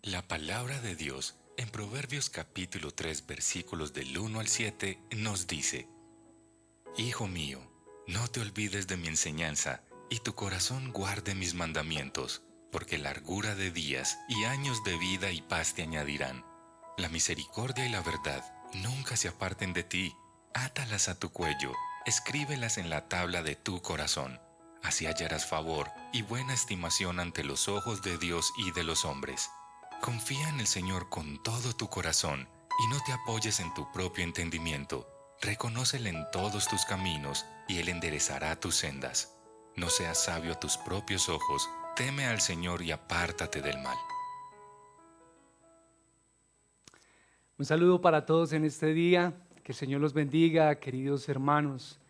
La palabra de Dios en Proverbios capítulo 3 versículos del 1 al 7 nos dice: Hijo mío, no te olvides de mi enseñanza, y tu corazón guarde mis mandamientos, porque largura de días y años de vida y paz te añadirán. La misericordia y la verdad nunca se aparten de ti. Átalas a tu cuello, escríbelas en la tabla de tu corazón. Así hallarás favor y buena estimación ante los ojos de Dios y de los hombres. Confía en el Señor con todo tu corazón y no te apoyes en tu propio entendimiento. Reconócele en todos tus caminos y Él enderezará tus sendas. No seas sabio a tus propios ojos, teme al Señor y apártate del mal. Un saludo para todos en este día. Que el Señor los bendiga, queridos hermanos,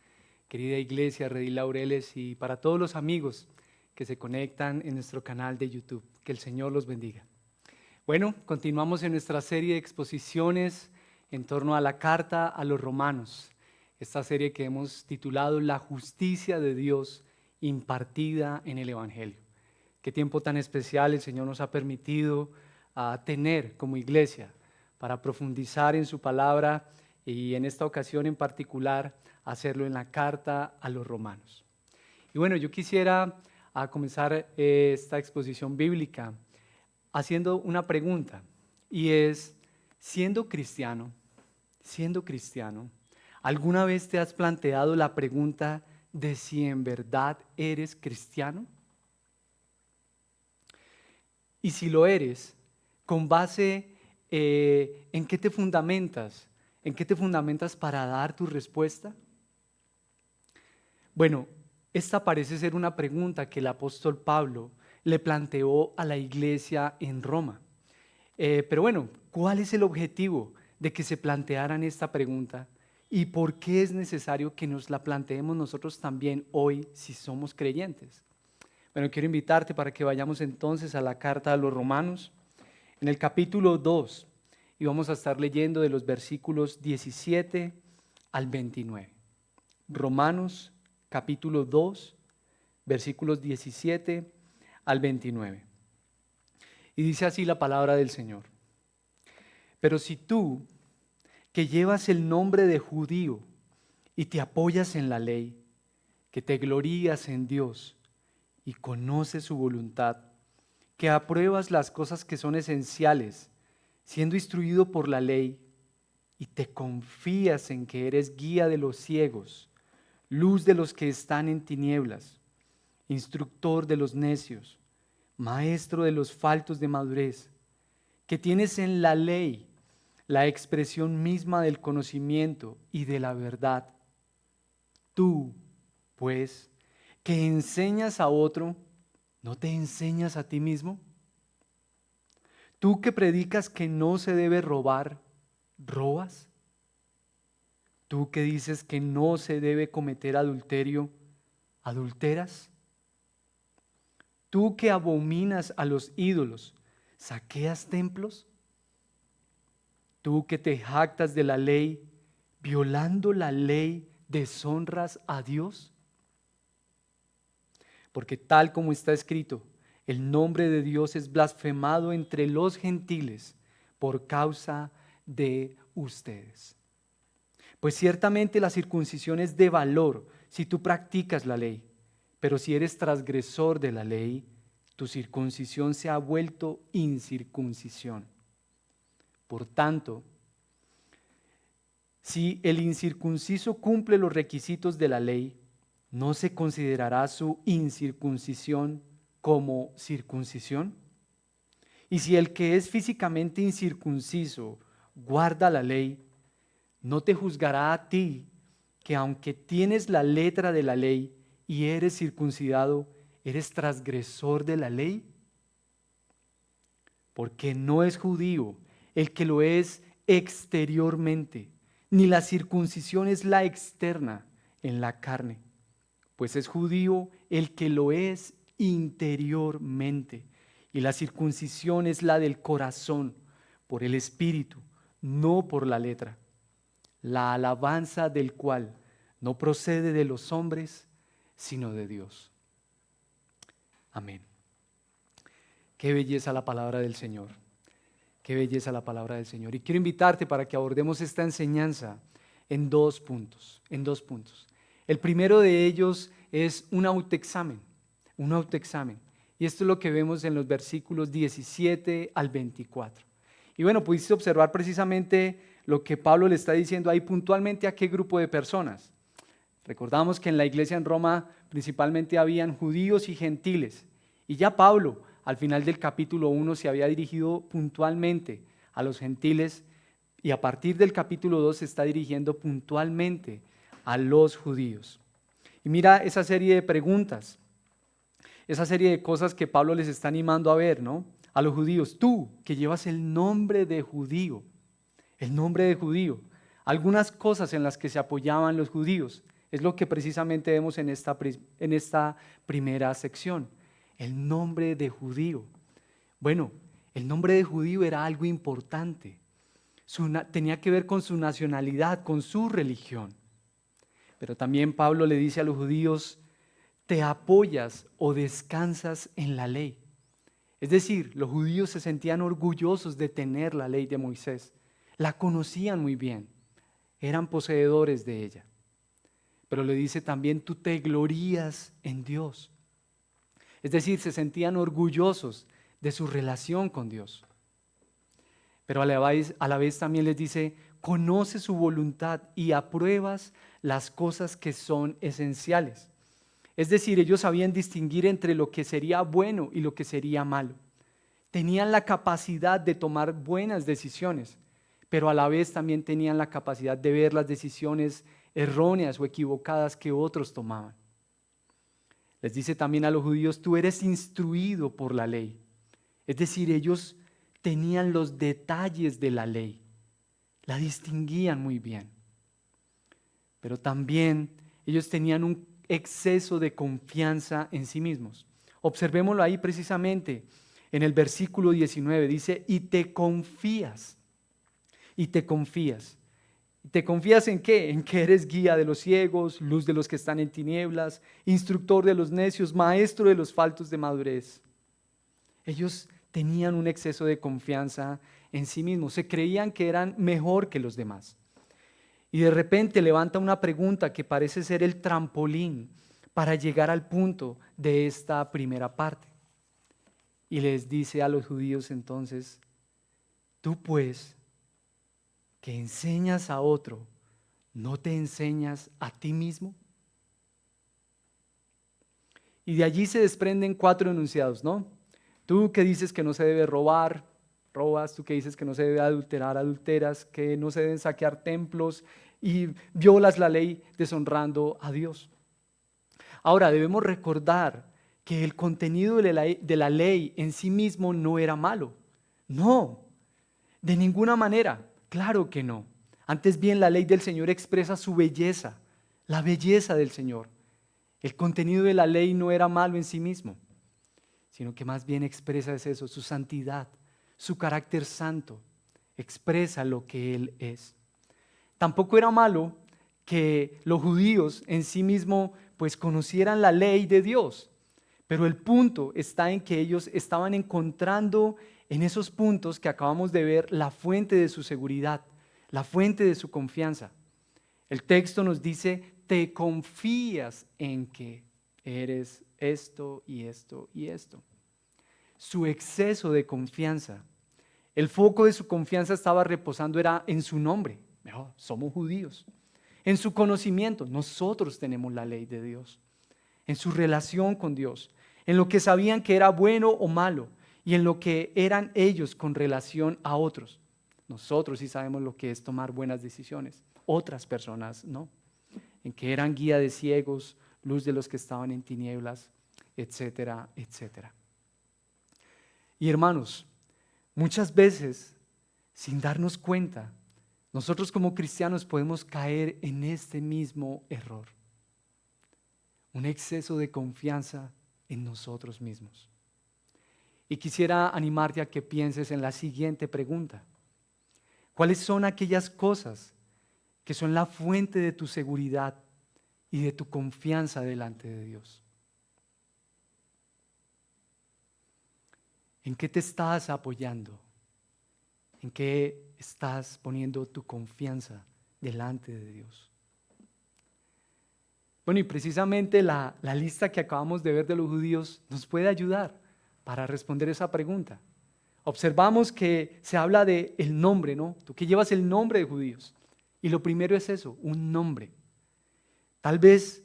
querida iglesia Redil Laureles, y para todos los amigos que se conectan en nuestro canal de YouTube. Que el Señor los bendiga. Bueno, continuamos en nuestra serie de exposiciones en torno a la carta a los romanos. Esta serie que hemos titulado La justicia de Dios impartida en el Evangelio. Qué tiempo tan especial el Señor nos ha permitido tener como iglesia para profundizar en su palabra y en esta ocasión en particular hacerlo en la carta a los romanos. Y bueno, yo quisiera comenzar esta exposición bíblica haciendo una pregunta, y es, siendo cristiano, ¿alguna vez te has planteado la pregunta de si en verdad eres cristiano? Y si lo eres, ¿con base en qué te fundamentas? ¿En qué te fundamentas para dar tu respuesta? Bueno, esta parece ser una pregunta que el apóstol Pablo le planteó a la iglesia en Roma. Pero bueno, ¿cuál es el objetivo de que se plantearan esta pregunta? ¿Y por qué es necesario que nos la planteemos nosotros también hoy si somos creyentes? Bueno, quiero invitarte para que vayamos entonces a la carta a los Romanos, en el capítulo 2, y vamos a estar leyendo de los versículos 17 al 29. Romanos, capítulo 2, versículos 17 al 29. Y dice así la palabra del Señor: Pero si tú, que llevas el nombre de judío y te apoyas en la ley, que te glorías en Dios y conoces su voluntad, que apruebas las cosas que son esenciales, siendo instruido por la ley, y te confías en que eres guía de los ciegos, luz de los que están en tinieblas, instructor de los necios, maestro de los faltos de madurez, que tienes en la ley la expresión misma del conocimiento y de la verdad. Tú, pues, que enseñas a otro, ¿no te enseñas a ti mismo? Tú que predicas que no se debe robar, ¿robas? Tú que dices que no se debe cometer adulterio, ¿adulteras? Tú que abominas a los ídolos, ¿saqueas templos? Tú que te jactas de la ley, violando la ley, ¿deshonras a Dios? Porque tal como está escrito, el nombre de Dios es blasfemado entre los gentiles por causa de ustedes. Pues ciertamente la circuncisión es de valor si tú practicas la ley, pero si eres transgresor de la ley, tu circuncisión se ha vuelto incircuncisión. Por tanto, si el incircunciso cumple los requisitos de la ley, ¿no se considerará su incircuncisión como circuncisión? Y si el que es físicamente incircunciso guarda la ley, ¿no te juzgará a ti que aunque tienes la letra de la ley y eres circuncidado, eres transgresor de la ley? Porque no es judío el que lo es exteriormente, ni la circuncisión es la externa en la carne, pues es judío el que lo es interiormente, y la circuncisión es la del corazón, por el espíritu, no por la letra, la alabanza del cual no procede de los hombres, sino de Dios. Amén. Qué belleza la palabra del Señor. Qué belleza la palabra del Señor. Y quiero invitarte para que abordemos esta enseñanza en dos puntos, El primero de ellos es un autoexamen, un autoexamen. Y esto es lo que vemos en los versículos 17 al 24. Y bueno, pudiste observar precisamente lo que Pablo le está diciendo ahí puntualmente a qué grupo de personas. Recordamos que en la iglesia en Roma principalmente habían judíos y gentiles. Y ya Pablo, al final del capítulo 1, se había dirigido puntualmente a los gentiles y a partir del capítulo 2 se está dirigiendo puntualmente a los judíos. Y mira esa serie de preguntas, esa serie de cosas que Pablo les está animando a ver, ¿no? A los judíos, tú que llevas el nombre de judío, algunas cosas en las que se apoyaban los judíos, es lo que precisamente vemos en esta primera sección, el nombre de judío. Bueno, el nombre de judío era algo importante, tenía que ver con su nacionalidad, con su religión. Pero también Pablo le dice a los judíos, te apoyas o descansas en la ley. Es decir, los judíos se sentían orgullosos de tener la ley de Moisés. La conocían muy bien, eran poseedores de ella. Pero le dice también, tú te glorías en Dios. Es decir, se sentían orgullosos de su relación con Dios. Pero a la vez también les dice, conoce su voluntad y apruebas las cosas que son esenciales. Es decir, ellos sabían distinguir entre lo que sería bueno y lo que sería malo. Tenían la capacidad de tomar buenas decisiones, pero a la vez también tenían la capacidad de ver las decisiones erróneas o equivocadas que otros tomaban. Les dice también a los judíos, tú eres instruido por la ley. Es decir, ellos tenían los detalles de la ley, la distinguían muy bien. Pero también ellos tenían un exceso de confianza en sí mismos. Observémoslo ahí precisamente en el versículo 19, dice, y te confías. ¿Te confías en qué? En que eres guía de los ciegos, luz de los que están en tinieblas, instructor de los necios, maestro de los faltos de madurez. Ellos tenían un exceso de confianza en sí mismos, se creían que eran mejor que los demás. Y de repente levanta una pregunta que parece ser el trampolín para llegar al punto de esta primera parte. Y les dice a los judíos entonces, tú pues, que enseñas a otro, ¿no te enseñas a ti mismo? Y de allí se desprenden 4 enunciados, ¿no? Tú que dices que no se debe robar, robas. Tú que dices que no se debe adulterar, adulteras. Que no se deben saquear templos y violas la ley deshonrando a Dios. Ahora debemos recordar que el contenido de la ley en sí mismo no era malo. No, de ninguna manera, claro que no. Antes bien, la ley del Señor expresa su belleza, la belleza del Señor. El contenido de la ley no era malo en sí mismo, sino que más bien expresa es eso, su santidad, su carácter santo, expresa lo que Él es. Tampoco era malo que los judíos en sí mismos pues conocieran la ley de Dios, pero el punto está en que ellos estaban encontrando en esos puntos que acabamos de ver la fuente de su seguridad, la fuente de su confianza. El texto nos dice, te confías en que eres esto y esto y esto. Su exceso de confianza, el foco de su confianza estaba reposando era en su nombre. Somos judíos. En su conocimiento, nosotros tenemos la ley de Dios. En su relación con Dios, en lo que sabían que era bueno o malo y en lo que eran ellos con relación a otros. Nosotros sí sabemos lo que es tomar buenas decisiones, otras personas no. En que eran guía de ciegos, luz de los que estaban en tinieblas, etcétera, etcétera. Y hermanos, muchas veces, sin darnos cuenta, nosotros como cristianos podemos caer en este mismo error. Un exceso de confianza en nosotros mismos. Y quisiera animarte a que pienses en la siguiente pregunta. ¿Cuáles son aquellas cosas que son la fuente de tu seguridad y de tu confianza delante de Dios? ¿En qué te estás apoyando? ¿En qué estás poniendo tu confianza delante de Dios? Bueno, y precisamente la lista que acabamos de ver de los judíos nos puede ayudar para responder esa pregunta. Observamos que se habla de el nombre, ¿no? Tú que llevas el nombre de judíos. Y lo primero es eso, un nombre. Tal vez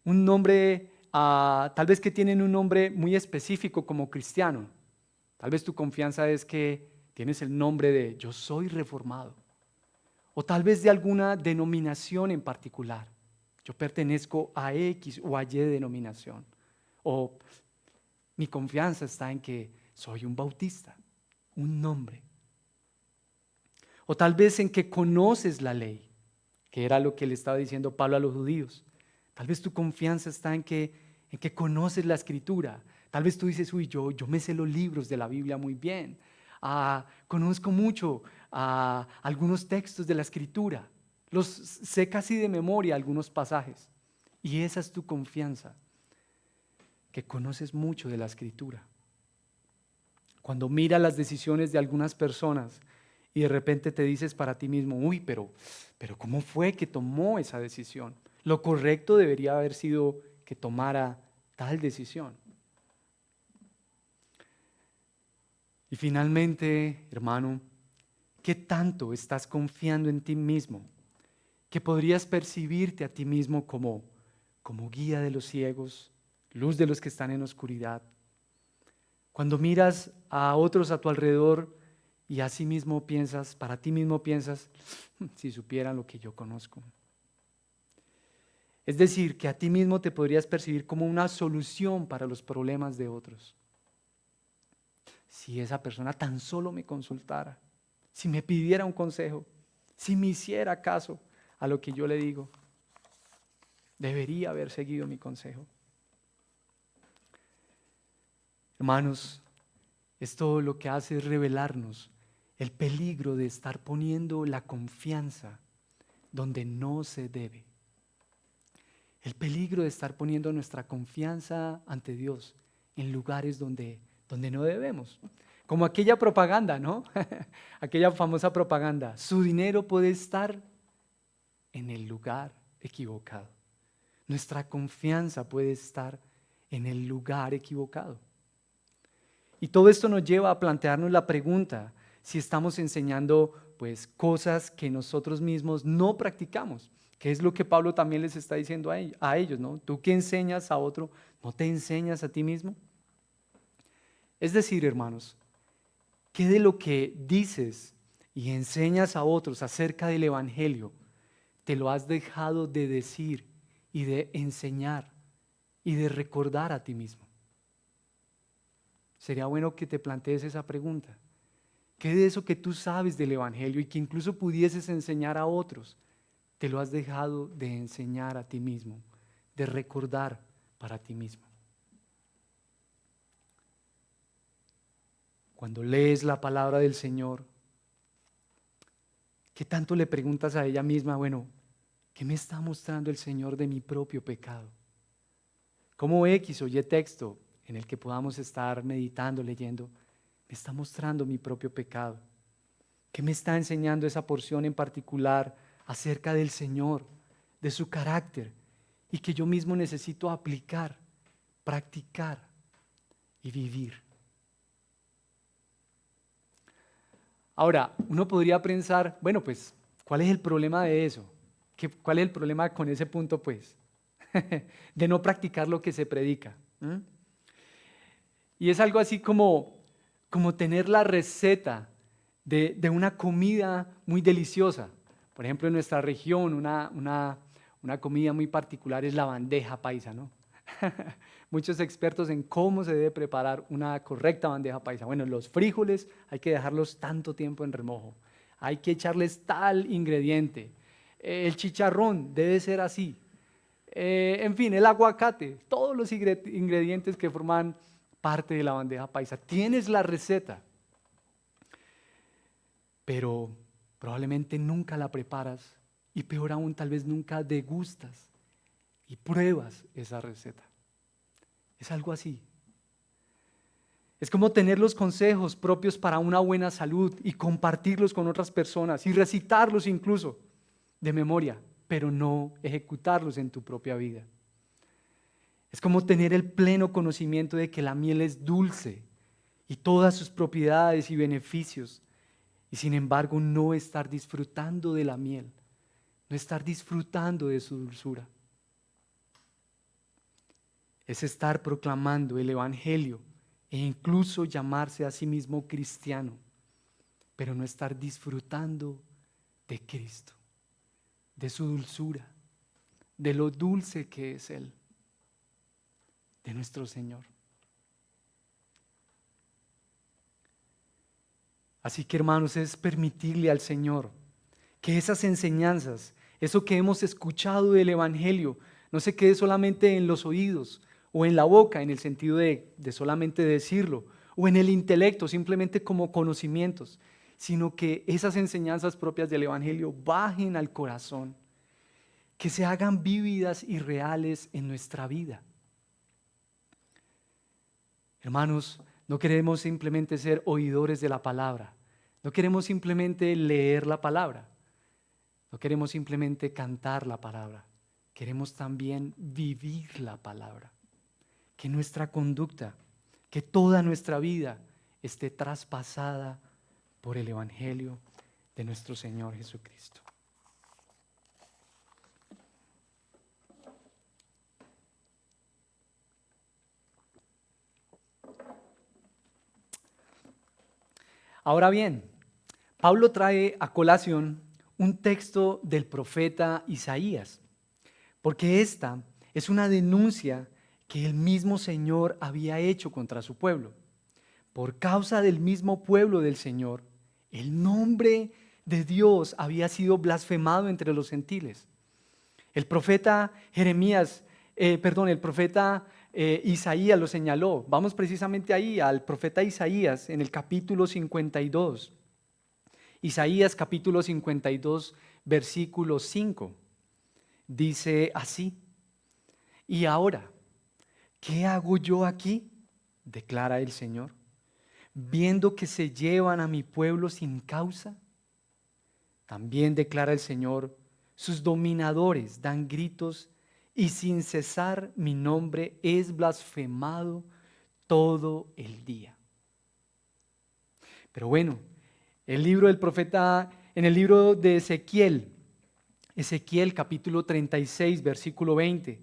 un nombre, tal vez que tienen un nombre muy específico como cristiano. Tal vez tu confianza es que tienes el nombre de yo soy reformado. O tal vez de alguna denominación en particular. Yo pertenezco a X o a Y denominación. O mi confianza está en que soy un bautista, un nombre. O tal vez en que conoces la ley, que era lo que le estaba diciendo Pablo a los judíos. Tal vez tu confianza está en que conoces la escritura. Tal vez tú dices, uy, yo me sé los libros de la Biblia muy bien. Conozco mucho algunos textos de la escritura. Los sé casi de memoria algunos pasajes. Y esa es tu confianza, que conoces mucho de la escritura. Cuando miras las decisiones de algunas personas y de repente te dices para ti mismo, uy, pero ¿cómo fue que tomó esa decisión? Lo correcto debería haber sido que tomara tal decisión. Y finalmente, hermano, ¿qué tanto estás confiando en ti mismo? Que podrías percibirte a ti mismo como guía de los ciegos, luz de los que están en oscuridad. Cuando miras a otros a tu alrededor y a sí mismo piensas, para ti mismo piensas, si supieran lo que yo conozco. Es decir, que a ti mismo te podrías percibir como una solución para los problemas de otros. Si esa persona tan solo me consultara, si me pidiera un consejo, si me hiciera caso a lo que yo le digo, debería haber seguido mi consejo. Hermanos, esto lo que hace es revelarnos el peligro de estar poniendo la confianza donde no se debe. El peligro de estar poniendo nuestra confianza ante Dios en lugares donde no debemos. Como aquella propaganda, ¿no? Aquella famosa propaganda. Su dinero puede estar en el lugar equivocado. Nuestra confianza puede estar en el lugar equivocado. Y todo esto nos lleva a plantearnos la pregunta si estamos enseñando pues cosas que nosotros mismos no practicamos, que es lo que Pablo también les está diciendo a ellos, ¿no? Tú que enseñas a otro, ¿no te enseñas a ti mismo? Es decir, hermanos, ¿qué de lo que dices y enseñas a otros acerca del Evangelio te lo has dejado de decir y de enseñar y de recordar a ti mismo? Sería bueno que te plantees esa pregunta. ¿Qué de eso que tú sabes del Evangelio y que incluso pudieses enseñar a otros, te lo has dejado de enseñar a ti mismo, de recordar para ti mismo? Cuando lees la palabra del Señor, ¿qué tanto le preguntas a ella misma, bueno, qué me está mostrando el Señor de mi propio pecado? ¿Cómo X o Y texto en el que podamos estar meditando, leyendo, me está mostrando mi propio pecado? ¿Qué me está enseñando esa porción en particular acerca del Señor, de su carácter, y que yo mismo necesito aplicar, practicar y vivir? Ahora, uno podría pensar, bueno, pues, ¿cuál es el problema de eso? ¿Cuál es el problema con ese punto, pues? De no practicar lo que se predica. Y es algo así como tener la receta de una comida muy deliciosa. Por ejemplo, en nuestra región, una comida muy particular es la bandeja paisa, ¿no? Muchos expertos en cómo se debe preparar una correcta bandeja paisa. Bueno, los frijoles hay que dejarlos tanto tiempo en remojo. Hay que echarles tal ingrediente. El chicharrón debe ser así. En fin, el aguacate, todos los ingredientes que forman parte de la bandeja paisa. Tienes la receta, pero probablemente nunca la preparas y peor aún, tal vez nunca degustas y pruebas esa receta. Es algo así. Es como tener los consejos propios para una buena salud y compartirlos con otras personas y recitarlos incluso de memoria, pero no ejecutarlos en tu propia vida. Es como tener el pleno conocimiento de que la miel es dulce y todas sus propiedades y beneficios, y sin embargo no estar disfrutando de la miel, no estar disfrutando de su dulzura. Es estar proclamando el Evangelio e incluso llamarse a sí mismo cristiano, pero no estar disfrutando de Cristo, de su dulzura, de lo dulce que es Él, de nuestro Señor. Así que, hermanos, es permitirle al Señor que esas enseñanzas, eso que hemos escuchado del Evangelio, no se quede solamente en los oídos o en la boca, en el sentido de solamente decirlo, o en el intelecto, simplemente como conocimientos, sino que esas enseñanzas propias del Evangelio bajen al corazón, que se hagan vívidas y reales en nuestra vida. Hermanos, no queremos simplemente ser oidores de la palabra, no queremos simplemente leer la palabra, no queremos simplemente cantar la palabra, queremos también vivir la palabra. Que nuestra conducta, que toda nuestra vida esté traspasada por el Evangelio de nuestro Señor Jesucristo. Ahora bien, Pablo trae a colación un texto del profeta Isaías, porque esta es una denuncia que el mismo Señor había hecho contra su pueblo. Por causa del mismo pueblo del Señor, el nombre de Dios había sido blasfemado entre los gentiles. El profeta Isaías lo señaló. Vamos precisamente ahí al profeta Isaías en el capítulo 52. Isaías capítulo 52, versículo 5. Dice así: y ahora, ¿qué hago yo aquí?, declara el Señor, viendo que se llevan a mi pueblo sin causa. También declara el Señor: sus dominadores dan gritos y sin cesar mi nombre es blasfemado todo el día. Pero bueno, en el libro de Ezequiel capítulo 36, versículo 20,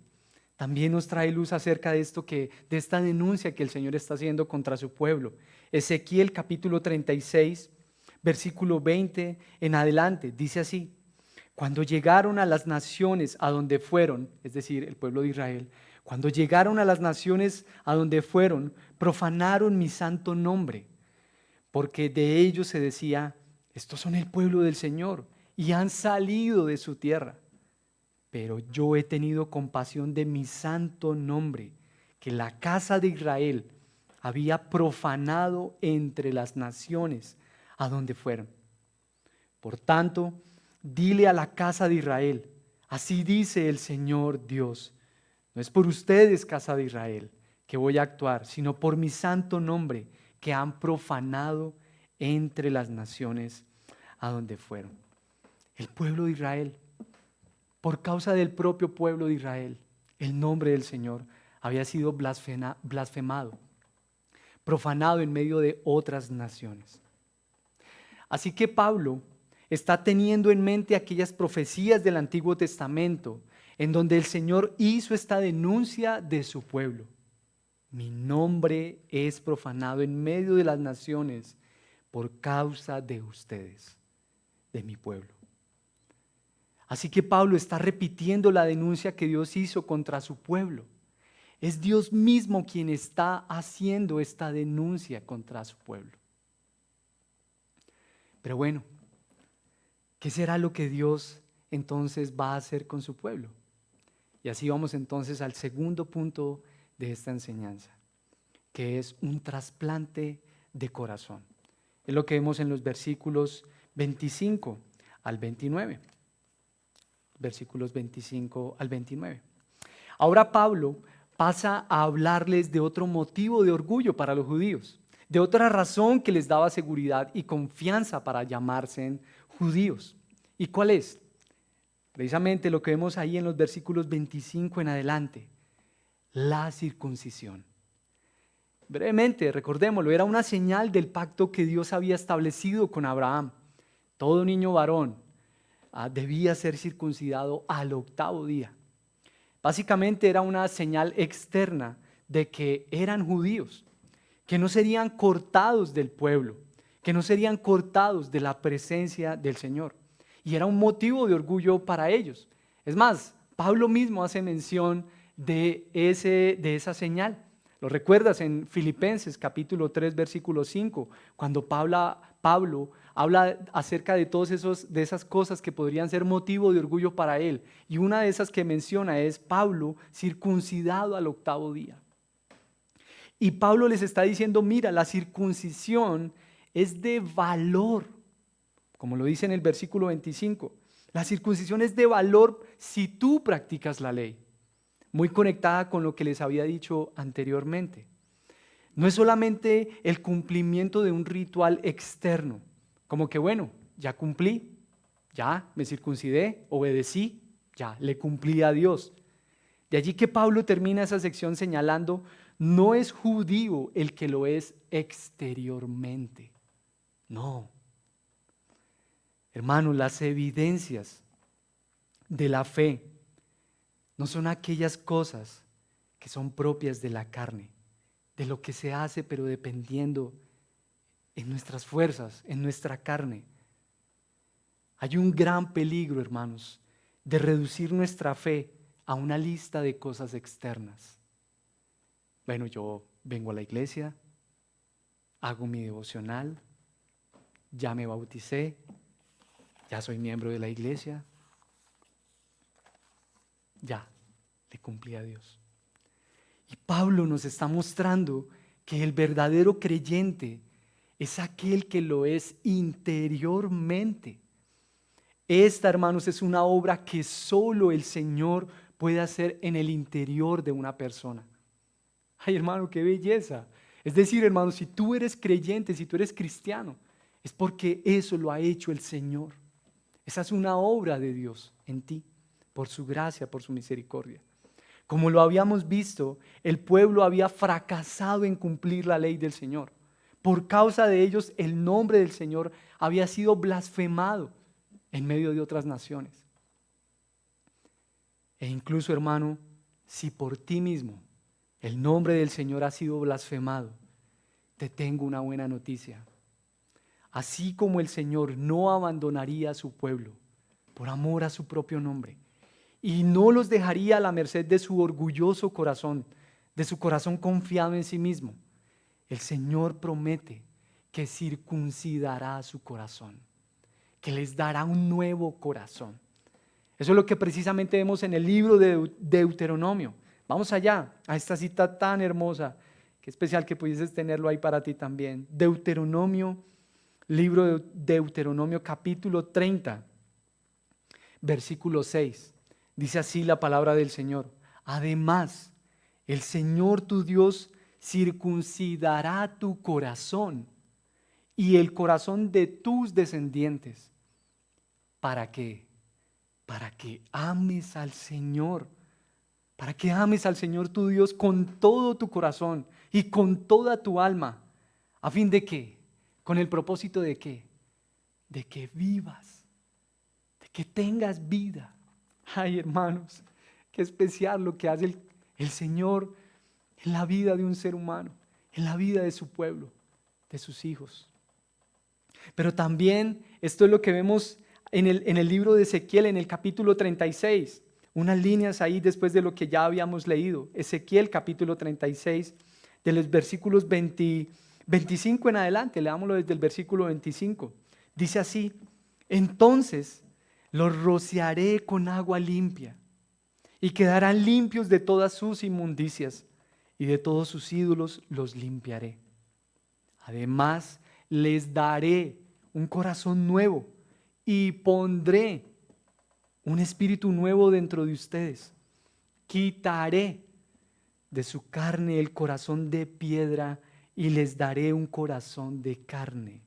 también nos trae luz acerca de de esta denuncia que el Señor está haciendo contra su pueblo. Ezequiel capítulo 36, versículo 20 en adelante, dice así: cuando llegaron a las naciones a donde fueron, es decir, el pueblo de Israel, cuando llegaron a las naciones a donde fueron, profanaron mi santo nombre, porque de ellos se decía: estos son el pueblo del Señor y han salido de su tierra. Pero yo he tenido compasión de mi santo nombre, que la casa de Israel había profanado entre las naciones a donde fueron. Por tanto, dile a la casa de Israel: así dice el Señor Dios, no es por ustedes, casa de Israel, que voy a actuar, sino por mi santo nombre, que han profanado entre las naciones a donde fueron. El pueblo de Israel, por causa del propio pueblo de Israel, el nombre del Señor había sido blasfemado, profanado en medio de otras naciones. Así que Pablo está teniendo en mente aquellas profecías del Antiguo Testamento en donde el Señor hizo esta denuncia de su pueblo. Mi nombre es profanado en medio de las naciones por causa de ustedes, de mi pueblo. Así que Pablo está repitiendo la denuncia que Dios hizo contra su pueblo. Es Dios mismo quien está haciendo esta denuncia contra su pueblo. Pero bueno, ¿qué será lo que Dios entonces va a hacer con su pueblo? Y así vamos entonces al segundo punto de esta enseñanza, que es un trasplante de corazón. Es lo que vemos en los versículos 25 al 29. Versículos 25 al 29. Ahora Pablo pasa a hablarles de otro motivo de orgullo para los judíos. de otra razón que les daba seguridad y confianza para llamarse judíos. ¿Y cuál es? Precisamente lo que vemos ahí en los versículos 25 en adelante, la circuncisión. Brevemente, recordémoslo, era una señal del pacto que Dios había establecido con Abraham. Todo niño varón debía ser circuncidado al 8º día. Básicamente era una señal externa de que eran judíos, que no serían cortados del pueblo, que no serían cortados de la presencia del Señor. Y era un motivo de orgullo para ellos. Es más, Pablo mismo hace mención de esa señal. ¿Lo recuerdas en Filipenses capítulo 3, versículo 5? Cuando Pablo habla acerca de de esas cosas que podrían ser motivo de orgullo para él. Y una de esas que menciona es Pablo circuncidado al 8º día. Y Pablo les está diciendo, mira, la circuncisión es de valor, como lo dice en el versículo 25. La circuncisión es de valor si tú practicas la ley. Muy conectada con lo que les había dicho anteriormente. No es solamente el cumplimiento de un ritual externo, como que bueno, ya cumplí, ya me circuncidé, obedecí, ya le cumplí a Dios. De allí que Pablo termina esa sección señalando, no es judío el que lo es exteriormente. No. Hermanos, las evidencias de la fe no son aquellas cosas que son propias de la carne, de lo que se hace, pero dependiendo en nuestras fuerzas, en nuestra carne. Hay un gran peligro, hermanos, de reducir nuestra fe a una lista de cosas externas. Bueno, yo vengo a la iglesia, hago mi devocional, ya me bauticé, ya soy miembro de la iglesia, ya le cumplí a Dios. Y Pablo nos está mostrando que el verdadero creyente es aquel que lo es interiormente. Esta, hermanos, es una obra que solo el Señor puede hacer en el interior de una persona. Ay, hermano, qué belleza. Es decir, hermano, si tú eres creyente, si tú eres cristiano, es porque eso lo ha hecho el Señor. Esa es una obra de Dios en ti, por su gracia, por su misericordia. Como lo habíamos visto, el pueblo había fracasado en cumplir la ley del Señor. Por causa de ellos, el nombre del Señor había sido blasfemado en medio de otras naciones. E incluso, hermano, si por ti mismo el nombre del Señor ha sido blasfemado, te tengo una buena noticia. Así como el Señor no abandonaría a su pueblo por amor a su propio nombre y no los dejaría a la merced de su orgulloso corazón, de su corazón confiado en sí mismo, el Señor promete que circuncidará su corazón, que les dará un nuevo corazón. Eso es lo que precisamente vemos en el libro de Deuteronomio. Vamos allá, a esta cita tan hermosa. Qué especial que pudieses tenerlo ahí para ti también. Deuteronomio, libro de Deuteronomio capítulo 30, versículo 6. Dice así la palabra del Señor. Además, el Señor tu Dios circuncidará tu corazón y el corazón de tus descendientes. ¿Para qué? Para que ames al Señor. Para que ames al Señor tu Dios con todo tu corazón y con toda tu alma. ¿A fin de qué? ¿Con el propósito de qué? De que vivas, de que tengas vida. Ay, hermanos, qué especial lo que hace el Señor en la vida de un ser humano, en la vida de su pueblo, de sus hijos. Pero también esto es lo que vemos en el libro de Ezequiel, en el capítulo 36. Unas líneas ahí después de lo que ya habíamos leído. Ezequiel capítulo 36, de los versículos 25 en adelante, leámoslo desde el versículo 25. Dice así: entonces los rociaré con agua limpia y quedarán limpios de todas sus inmundicias y de todos sus ídolos los limpiaré. Además les daré un corazón nuevo y pondré un espíritu nuevo dentro de ustedes. Quitaré de su carne el corazón de piedra y les daré un corazón de carne.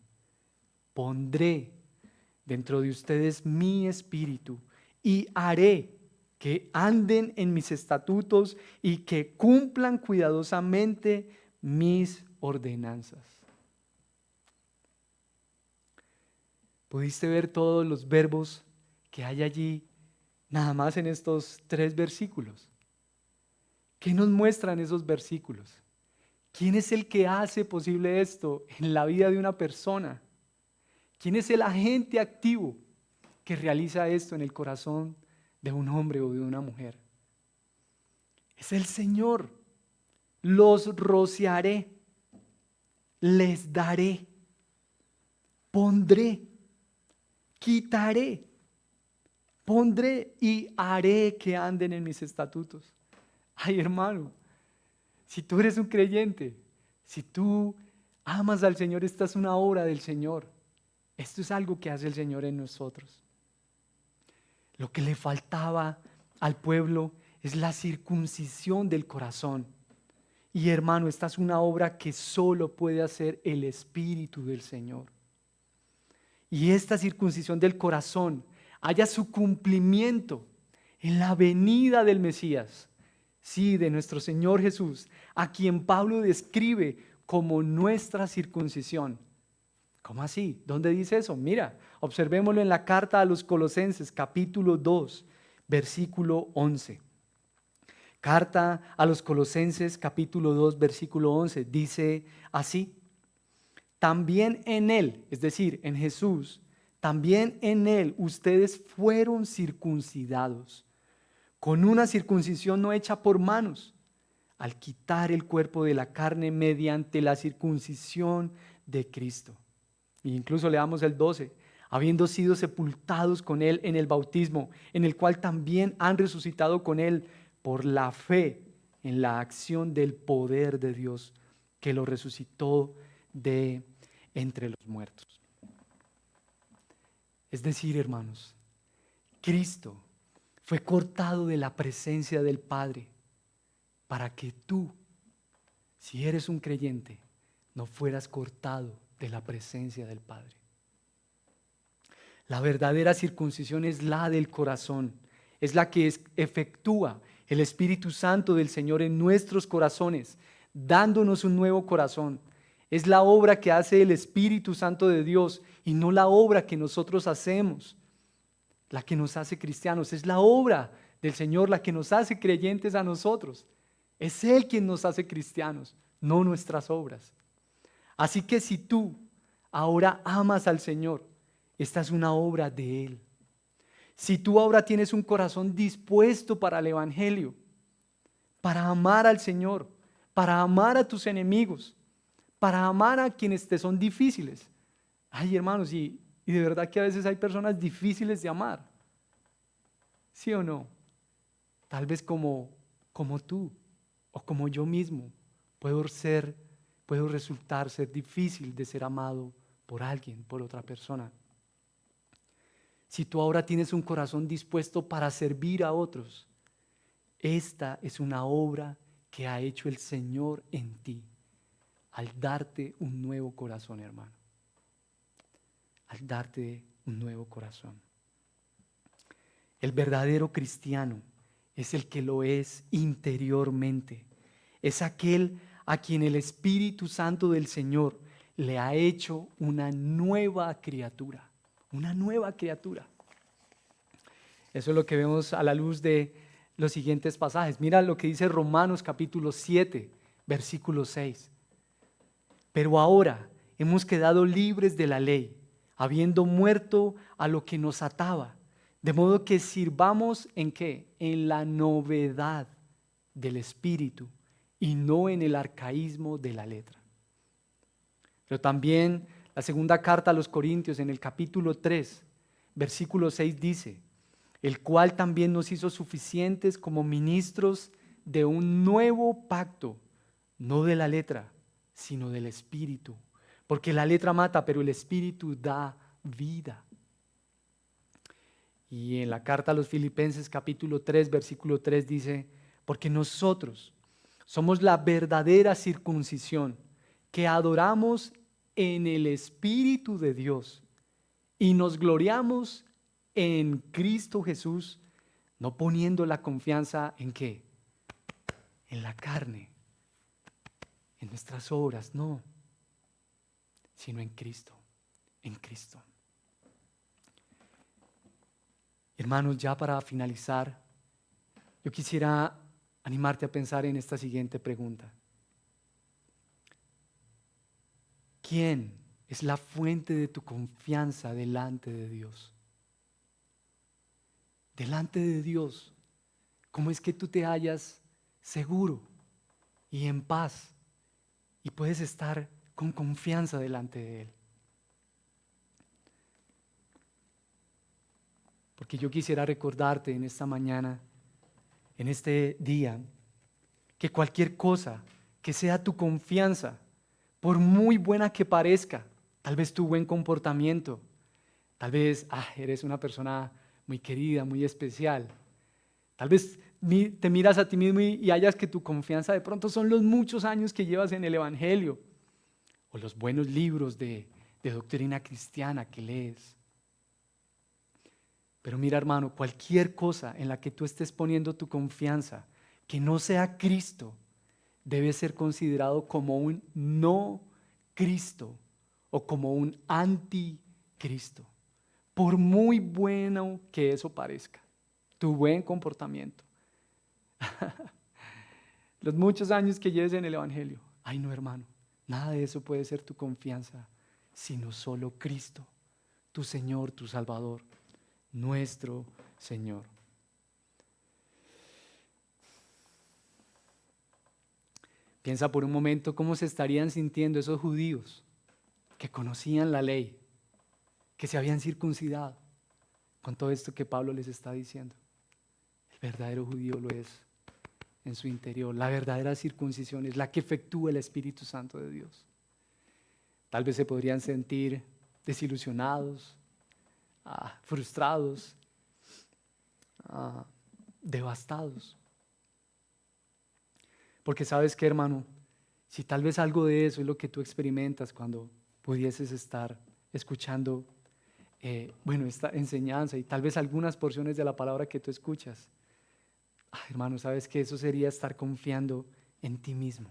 Pondré dentro de ustedes mi espíritu y haré que anden en mis estatutos y que cumplan cuidadosamente mis ordenanzas. ¿Pudiste ver todos los verbos que hay allí, nada más en estos 3 versículos? ¿Qué nos muestran esos versículos? ¿Quién es el que hace posible esto en la vida de una persona? ¿Quién es el agente activo que realiza esto en el corazón de un hombre o de una mujer? Es el Señor. Los rociaré, les daré, pondré, quitaré, pondré y haré que anden en mis estatutos. Ay, hermano, si tú eres un creyente, si tú amas al Señor, esta es una obra del Señor. Esto es algo que hace el Señor en nosotros. Lo que le faltaba al pueblo es la circuncisión del corazón. Y hermano, esta es una obra que solo puede hacer el Espíritu del Señor. Y esta circuncisión del corazón haya su cumplimiento en la venida del Mesías, sí, de nuestro Señor Jesús, a quien Pablo describe como nuestra circuncisión. ¿Cómo así? ¿Dónde dice eso? Mira, observémoslo en la carta a los Colosenses, capítulo 2, versículo 11. Carta a los Colosenses, capítulo 2, versículo 11, dice así: también en Él, es decir, en Jesús, también en Él ustedes fueron circuncidados, con una circuncisión no hecha por manos, al quitar el cuerpo de la carne mediante la circuncisión de Cristo. E incluso leamos el 12, habiendo sido sepultados con Él en el bautismo, en el cual también han resucitado con Él por la fe en la acción del poder de Dios, que lo resucitó de entre los muertos. Es decir, hermanos, Cristo fue cortado de la presencia del Padre para que tú, si eres un creyente, no fueras cortado de la presencia del Padre. La verdadera circuncisión es la del corazón, es la que efectúa el Espíritu Santo del Señor en nuestros corazones, dándonos un nuevo corazón. Es la obra que hace el Espíritu Santo de Dios y no la obra que nosotros hacemos, la que nos hace cristianos. Es la obra del Señor la que nos hace creyentes a nosotros. Es Él quien nos hace cristianos, no nuestras obras. Así que si tú ahora amas al Señor, esta es una obra de Él. Si tú ahora tienes un corazón dispuesto para el Evangelio, para amar al Señor, para amar a tus enemigos, para amar a quienes te son difíciles. Ay, hermanos, y de verdad que a veces hay personas difíciles de amar. ¿Sí o no? Tal vez como tú o como yo mismo puedo resultar ser difícil de ser amado por alguien, por otra persona. Si tú ahora tienes un corazón dispuesto para servir a otros, esta es una obra que ha hecho el Señor en ti, al darte un nuevo corazón, hermano. Al darte un nuevo corazón. El verdadero cristiano es el que lo es interiormente. Es aquel a quien el Espíritu Santo del Señor le ha hecho una nueva criatura. Una nueva criatura. Eso es lo que vemos a la luz de los siguientes pasajes. Mira lo que dice Romanos capítulo 7, versículo 6. Pero ahora hemos quedado libres de la ley, habiendo muerto a lo que nos ataba, de modo que sirvamos ¿en qué? En la novedad del Espíritu y no en el arcaísmo de la letra. Pero también la segunda carta a los Corintios en el capítulo 3, versículo 6 dice: el cual también nos hizo suficientes como ministros de un nuevo pacto, no de la letra, sino del Espíritu. Porque la letra mata, pero el Espíritu da vida. Y en la carta a los Filipenses capítulo 3, versículo 3 dice: porque nosotros somos la verdadera circuncisión, que adoramos en el Espíritu de Dios y nos gloriamos en Cristo Jesús, no poniendo la confianza en qué, en la carne, en nuestras obras, no, sino en Cristo, en Cristo. Hermanos, ya para finalizar, yo quisiera animarte a pensar en esta siguiente pregunta. ¿Quién es la fuente de tu confianza delante de Dios? Delante de Dios, ¿cómo es que tú te hallas seguro y en paz y puedes estar con confianza delante de Él? Porque yo quisiera recordarte en esta mañana, en este día, que cualquier cosa que sea tu confianza, por muy buena que parezca, tal vez tu buen comportamiento, tal vez eres una persona muy querida, muy especial, tal vez te miras a ti mismo y hallas que tu confianza de pronto son los muchos años que llevas en el Evangelio o los buenos libros de doctrina cristiana que lees. Pero mira, hermano, cualquier cosa en la que tú estés poniendo tu confianza que no sea Cristo debe ser considerado como un no Cristo o como un anticristo, por muy bueno que eso parezca, tu buen comportamiento, los muchos años que lleves en el Evangelio. Ay, no, hermano, nada de eso puede ser tu confianza, sino solo Cristo, tu Señor, tu Salvador, nuestro Señor. Piensa por un momento cómo se estarían sintiendo esos judíos que conocían la ley, que se habían circuncidado, con todo esto que Pablo les está diciendo. El verdadero judío lo es en su interior. La verdadera circuncisión es la que efectúa el Espíritu Santo de Dios. Tal vez se podrían sentir desilusionados, frustrados, devastados. Porque sabes qué, hermano, si tal vez algo de eso es lo que tú experimentas cuando pudieses estar escuchando esta enseñanza y tal vez algunas porciones de la palabra que tú escuchas, hermano, sabes que eso sería estar confiando en ti mismo.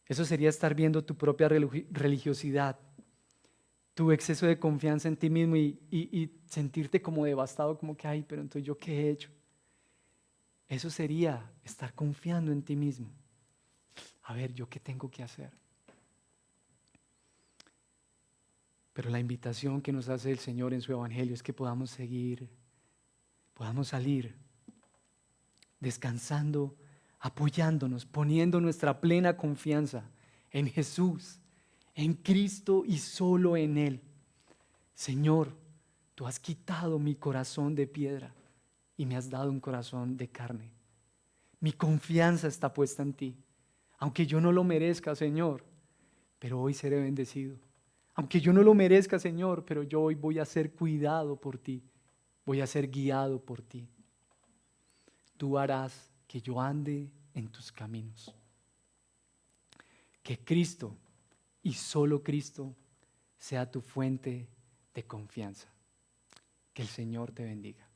Eso sería estar viendo tu propia religiosidad, tu exceso de confianza en ti mismo y sentirte como devastado, como que, ay, pero entonces ¿yo qué he hecho? Eso sería estar confiando en ti mismo. A ver, ¿yo qué tengo que hacer? Pero la invitación que nos hace el Señor en su Evangelio es que podamos salir descansando, apoyándonos, poniendo nuestra plena confianza en Jesús, en Cristo y solo en Él. Señor, tú has quitado mi corazón de piedra y me has dado un corazón de carne. Mi confianza está puesta en ti. Aunque yo no lo merezca, Señor, pero hoy seré bendecido. Aunque yo no lo merezca, Señor, pero yo hoy voy a ser cuidado por ti. Voy a ser guiado por ti. Tú harás que yo ande en tus caminos. Que Cristo y solo Cristo sea tu fuente de confianza. Que el Señor te bendiga.